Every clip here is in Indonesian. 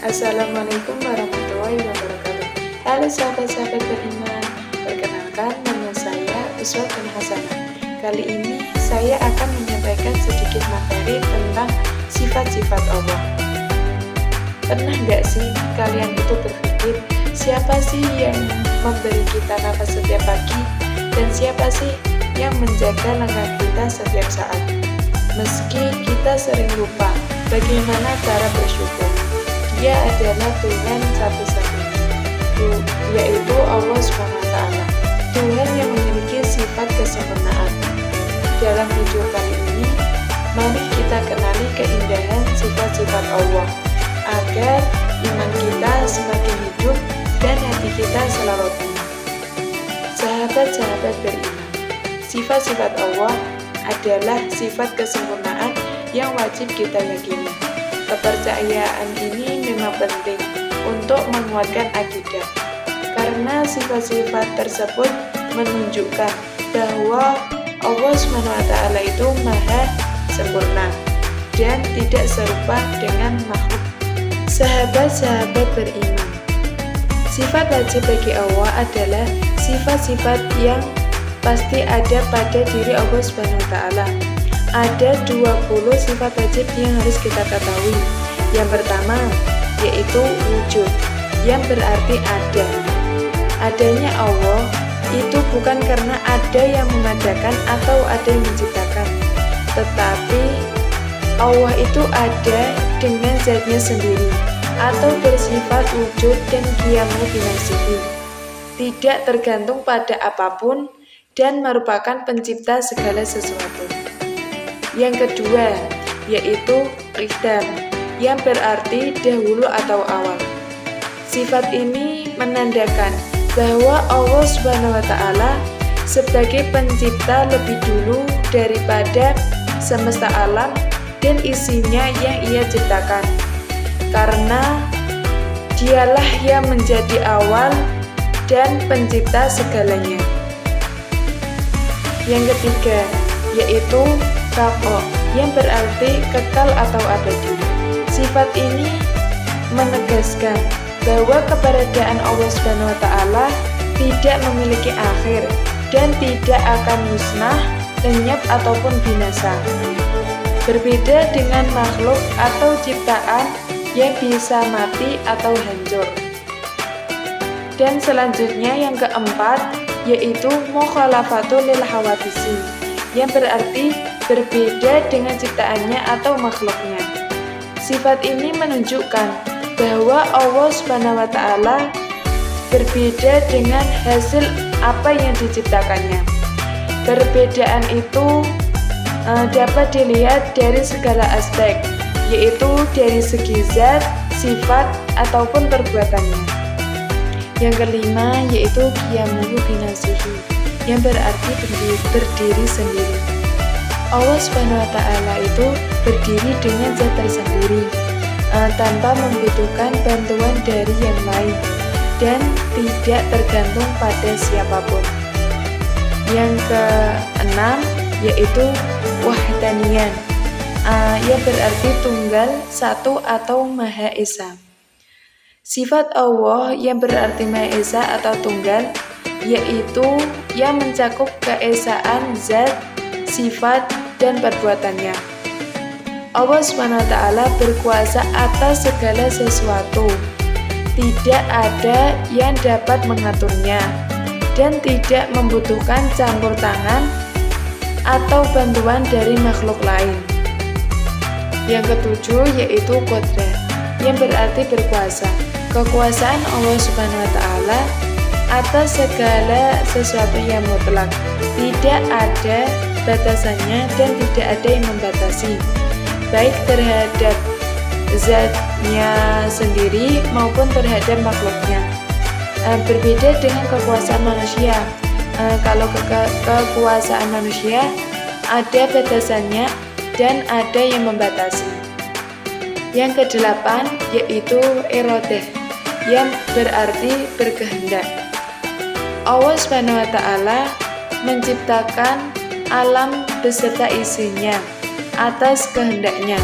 Assalamualaikum warahmatullahi wabarakatuh. Halo sahabat-sahabat beriman, perkenalkan nama saya Uswatun Hasanah. Kali ini saya akan menyampaikan sedikit materi tentang sifat-sifat Allah. Pernah nggak sih kalian itu berpikir, siapa sih yang memberi kita nafas setiap pagi? Dan siapa sih yang menjaga langkah kita setiap saat? Meski kita sering lupa bagaimana cara bersyukur, Dia adalah Tuhan satu-satunya, yaitu Allah SWT, Tuhan yang memiliki sifat kesempurnaan. Dalam video kali ini, mari kita kenali keindahan sifat-sifat Allah, agar iman kita semakin hidup dan hati kita selalu tenang. Sahabat-sahabat beriman, sifat-sifat Allah adalah sifat kesempurnaan yang wajib kita yakini. Kepercayaan ini memang penting untuk menguatkan akidah, karena sifat-sifat tersebut menunjukkan bahwa Allah SWT itu maha sempurna dan tidak serupa dengan makhluk. Sahabat-sahabat beriman, sifat wajib bagi Allah adalah sifat-sifat yang pasti ada pada diri Allah SWT. Ada 20 sifat wajib yang harus kita ketahui. Yang pertama, yaitu wujud, yang berarti ada. Adanya Allah itu bukan karena ada yang mengadakan atau ada yang menciptakan, tetapi Allah itu ada dengan zatnya sendiri, atau bersifat wujud dan qiyamu binafsihi, tidak tergantung pada apapun dan merupakan pencipta segala sesuatu. Yang kedua, yaitu qidam, yang berarti dahulu atau awal. Sifat ini menandakan bahwa Allah SWT sebagai pencipta lebih dulu daripada semesta alam dan isinya yang Ia ciptakan, karena Dialah yang menjadi awal dan pencipta segalanya. Yang ketiga, yaitu baqo, yang berarti kekal atau abadi. Sifat ini menegaskan bahwa keberadaan Allah SWT tidak memiliki akhir dan tidak akan musnah, lenyap ataupun binasa. Berbeda dengan makhluk atau ciptaan yang bisa mati atau hancur. Dan selanjutnya yang keempat, yaitu mukhalafatul lil hawadisi, yang berarti berbeda dengan ciptaannya atau makhluknya. Sifat ini menunjukkan bahwa Allah SWT berbeda dengan hasil apa yang diciptakannya. Perbedaan itu dapat dilihat dari segala aspek, yaitu dari segi zat, sifat, ataupun perbuatannya. Yang kelima, yaitu qiyamu binafsihi, yang berarti berdiri sendiri. Allah SWT itu berdiri dengan zat tersendiri, tanpa membutuhkan bantuan dari yang lain, dan tidak tergantung pada siapapun. Yang keenam, yaitu wahdaniyan, yang berarti tunggal, satu atau Maha Esa. Sifat Allah yang berarti Maha Esa atau tunggal, yaitu yang mencakup keesaan zat, sifat, dan perbuatannya. Allah SWT berkuasa atas segala sesuatu, tidak ada yang dapat mengaturnya, dan tidak membutuhkan campur tangan atau bantuan dari makhluk lain. Yang ketujuh, yaitu qudrat, yang berarti berkuasa. Kekuasaan Allah SWT atas segala sesuatu yang mutlak, tidak ada batasannya dan tidak ada yang membatasi, baik terhadap zatnya sendiri maupun terhadap makhluknya. Berbeda dengan kekuasaan manusia. Kalau kekuasaan manusia ada batasannya dan ada yang membatasi. Yang kedelapan, yaitu iradah, yang berarti berkehendak. Allah SWT menciptakan alam beserta isinya atas kehendaknya,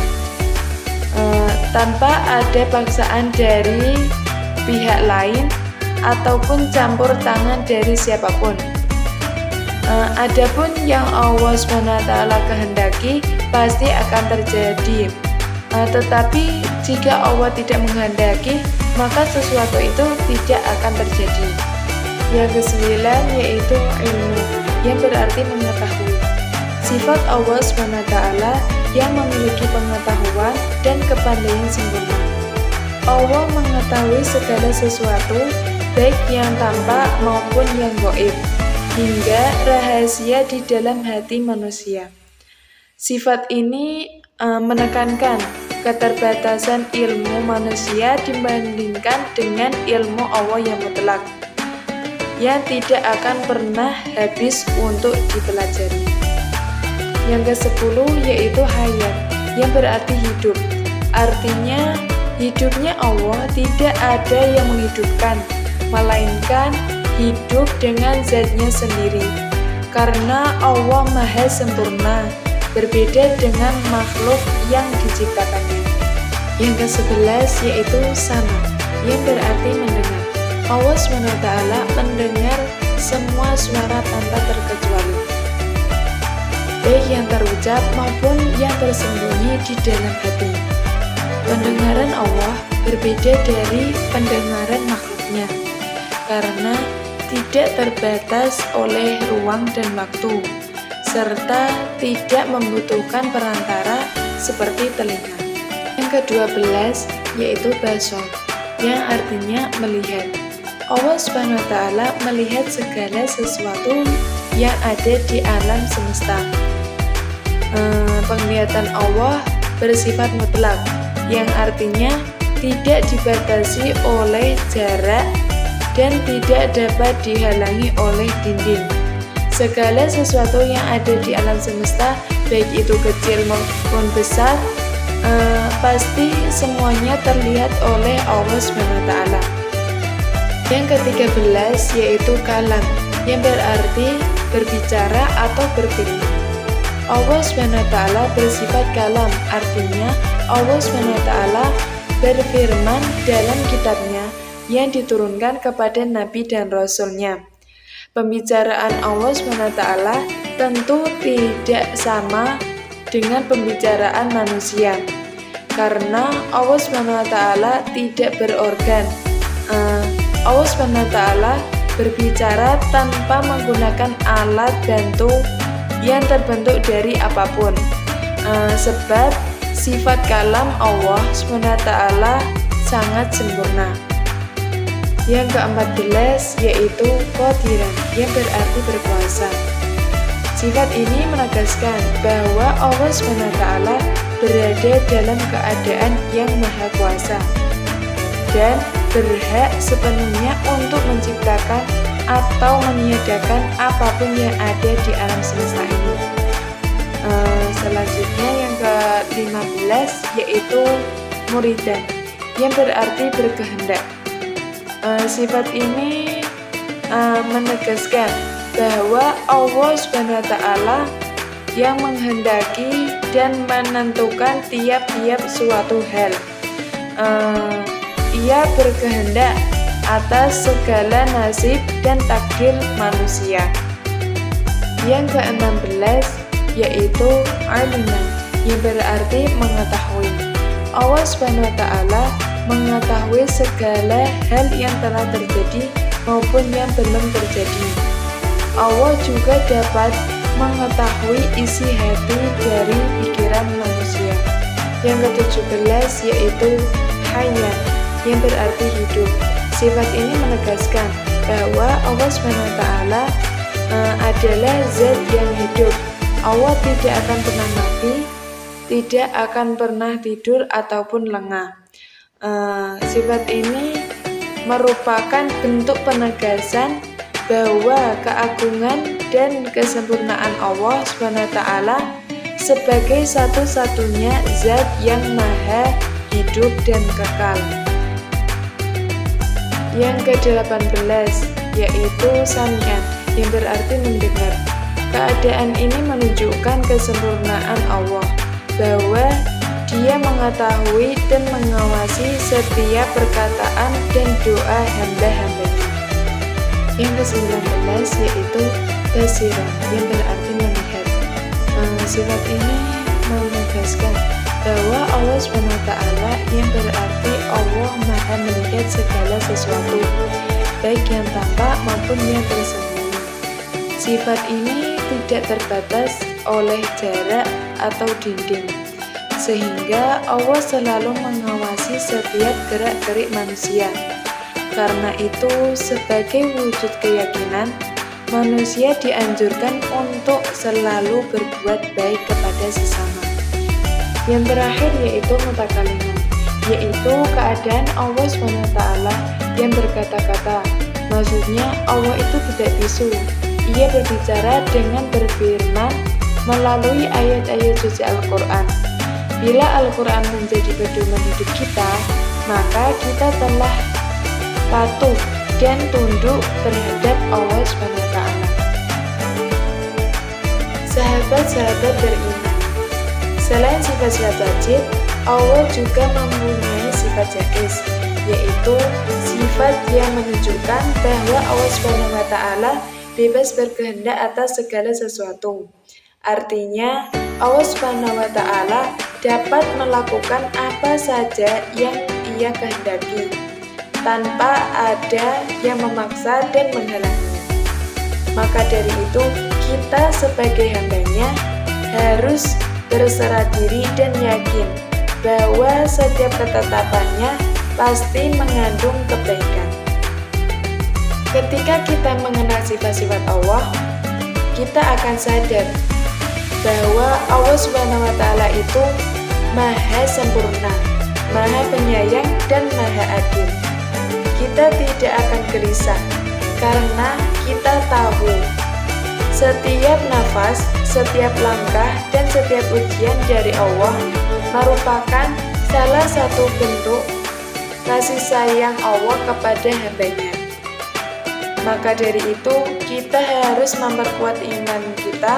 tanpa ada paksaan dari pihak lain ataupun campur tangan dari siapapun. Adapun yang Allah SWT kehendaki pasti akan terjadi. Tetapi jika Allah tidak menghendaki, maka sesuatu itu tidak akan terjadi. Yang kesembilan yaitu ilmu, yang berarti mengetahui. Sifat Allah SWT yang memiliki pengetahuan dan kepandaian sempurna. Allah mengetahui segala sesuatu, baik yang tampak maupun yang gaib, hingga rahasia di dalam hati manusia. Sifat ini menekankan keterbatasan ilmu manusia dibandingkan dengan ilmu Allah yang mutlak, yang tidak akan pernah habis untuk dipelajari. Yang ke-10 yaitu hayat, yang berarti hidup. Artinya hidupnya Allah tidak ada yang menghidupkan, melainkan hidup dengan zatnya sendiri. Karena Allah Maha Sempurna, berbeda dengan makhluk yang diciptakannya. Yang ke-11 yaitu sama, yang berarti mendengar. Allah SWT mendengar semua suara tanpa terkecuali, baik yang terucap maupun yang tersembunyi di dalam hati. Pendengaran Allah berbeda dari pendengaran makhluknya, karena tidak terbatas oleh ruang dan waktu, serta tidak membutuhkan perantara seperti telinga. Yang ke-12 yaitu basar, yang artinya melihat. Allah SWT melihat segala sesuatu yang ada di alam semesta. Penglihatan Allah bersifat mutlak, yang artinya tidak dibatasi oleh jarak dan tidak dapat dihalangi oleh dinding. Segala sesuatu yang ada di alam semesta, baik itu kecil maupun besar, pasti semuanya terlihat oleh Allah SWT. Yang ke-13 yaitu kalam, yang berarti berbicara atau berfirman. Allah SWT bersifat kalam, artinya Allah SWT berfirman dalam kitabnya yang diturunkan kepada Nabi dan Rasul-Nya. Pembicaraan Allah SWT tentu tidak sama dengan pembicaraan manusia, karena Allah SWT tidak berorgan. Allah SWT berbicara tanpa menggunakan alat bantu yang terbentuk dari apapun, sebab sifat kalam Allah SWT sangat sempurna. Yang ke-14 yaitu qadiran, yang berarti berkuasa. Sifat ini menegaskan bahwa Allah SWT berada dalam keadaan yang maha kuasa dan berhak sepenuhnya untuk menciptakan atau meniadakan apapun yang ada di alam semesta ini. Selanjutnya yang ke-15 yaitu muridan, yang berarti berkehendak. Sifat ini menegaskan bahwa Allah SWT yang menghendaki dan menentukan tiap-tiap suatu hal. Ia berkehendak atas segala nasib dan takdir manusia. Yang ke-16 yaitu aliman, yang berarti mengetahui. Allah SWT mengetahui segala hal yang telah terjadi maupun yang belum terjadi. Allah juga dapat mengetahui isi hati dari pikiran manusia. Yang ke-17 yaitu hayat, yang berarti hidup. Sifat ini menegaskan bahwa Allah SWT adalah zat yang hidup. Allah tidak akan pernah mati, tidak akan pernah tidur ataupun lengah. Sifat ini merupakan bentuk penegasan bahwa keagungan dan kesempurnaan Allah SWT sebagai satu-satunya zat yang maha hidup dan kekal. Yang ke-18 yaitu sami'an, yang berarti mendengar. Keadaan ini menunjukkan kesempurnaan Allah, bahwa Dia mengetahui dan mengawasi setiap perkataan dan doa hamba-hambanya. Yang ke-19 yaitu basiron, yang berarti melihat. Sifat ini menegaskan bahwa Allah SWT yang berarti Allah Maha melihat segala sesuatu, baik yang tampak maupun yang tersembunyi. Sifat ini tidak terbatas oleh jarak atau dinding, sehingga Allah selalu mengawasi setiap gerak-gerik manusia. Karena itu, sebagai wujud keyakinan, manusia dianjurkan untuk selalu berbuat baik kepada sesama. Yang terakhir yaitu mutakalimah, yaitu keadaan Allah SWT yang berkata-kata. Maksudnya Allah itu tidak bisu. Ia berbicara dengan berfirman melalui ayat-ayat suci Al-Quran. Bila Al-Quran menjadi pedoman hidup kita, maka kita telah patuh dan tunduk terhadap Allah SWT. Sahabat-sahabat beriman, selain sifat-sifat wajib, Allah juga mempunyai sifat jaiz, yaitu sifat yang menunjukkan bahwa Allah SWT bebas berkehendak atas segala sesuatu. Artinya, Allah SWT dapat melakukan apa saja yang Ia kehendaki, tanpa ada yang memaksa dan menghalanginya. Maka dari itu, kita sebagai hambanya harus berserah diri dan yakin bahwa setiap ketetapannya pasti mengandung kebaikan. Ketika kita mengenal sifat-sifat Allah, kita akan sadar bahwa Allah SWT itu Maha sempurna, Maha penyayang, dan Maha adil. Kita tidak akan gelisah karena kita tahu setiap nafas, setiap langkah, dan setiap ujian dari Allah merupakan salah satu bentuk kasih sayang Allah kepada hambanya. Maka dari itu, kita harus memperkuat iman kita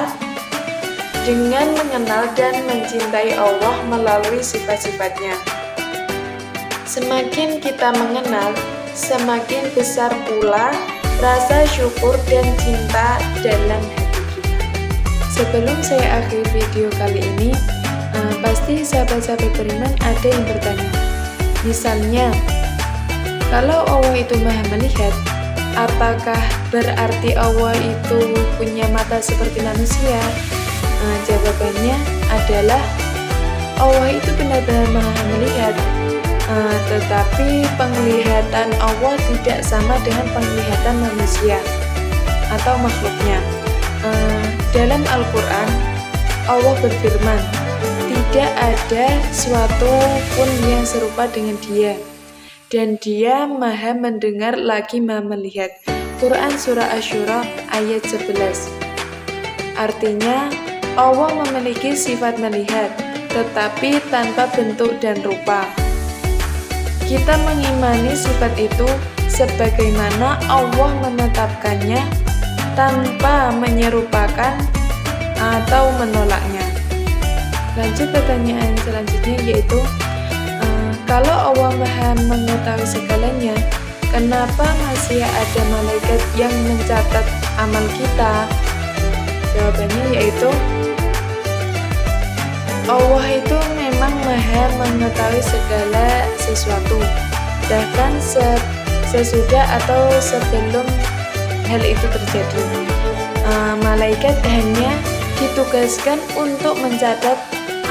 dengan mengenal dan mencintai Allah melalui sifat-sifatnya. Semakin kita mengenal, semakin besar pula rasa syukur dan cinta dalam hati kita. Sebelum saya akhiri video kali ini, pasti sahabat-sahabat beriman ada yang bertanya. Misalnya, kalau Allah itu Maha melihat, apakah berarti Allah itu punya mata seperti manusia? Jawabannya adalah Allah itu benar-benar Maha melihat, tetapi penglihatan Allah tidak sama dengan penglihatan manusia atau makhluknya. Dalam Al-Quran, Allah berfirman, tidak ada suatu pun yang serupa dengan Dia, dan Dia Maha mendengar lagi Maha melihat. Quran Surah Asy-Syura ayat 11. Artinya, Allah memiliki sifat melihat, tetapi tanpa bentuk dan rupa. Kita mengimani sifat itu sebagaimana Allah menetapkannya tanpa menyerupakan atau menolaknya. Lanjut pertanyaan selanjutnya yaitu, kalau Allah Maha mengetahui segalanya, kenapa masih ada malaikat yang mencatat amal kita? Jawabannya yaitu, Allah itu memang Maha mengetahui segala sesuatu, bahkan sesudah atau sebelum hal itu terjadi. Malaikat hanya ditugaskan untuk mencatat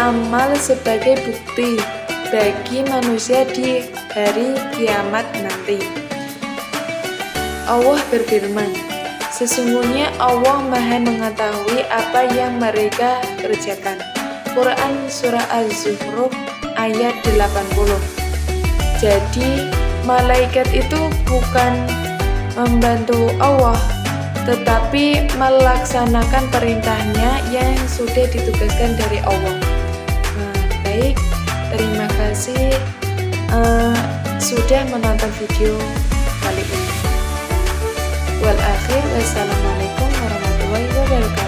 amal sebagai bukti bagi manusia di hari kiamat nanti. Allah berfirman, sesungguhnya Allah Maha mengetahui apa yang mereka kerjakan. Quran Surah Az-Zukhruf ayat 80. Jadi, malaikat itu bukan membantu Allah, tetapi melaksanakan perintahnya yang sudah ditugaskan dari Allah. Baik, terima kasih sudah menonton video kali ini. Wal akhir, wassalamualaikum warahmatullahi wabarakatuh.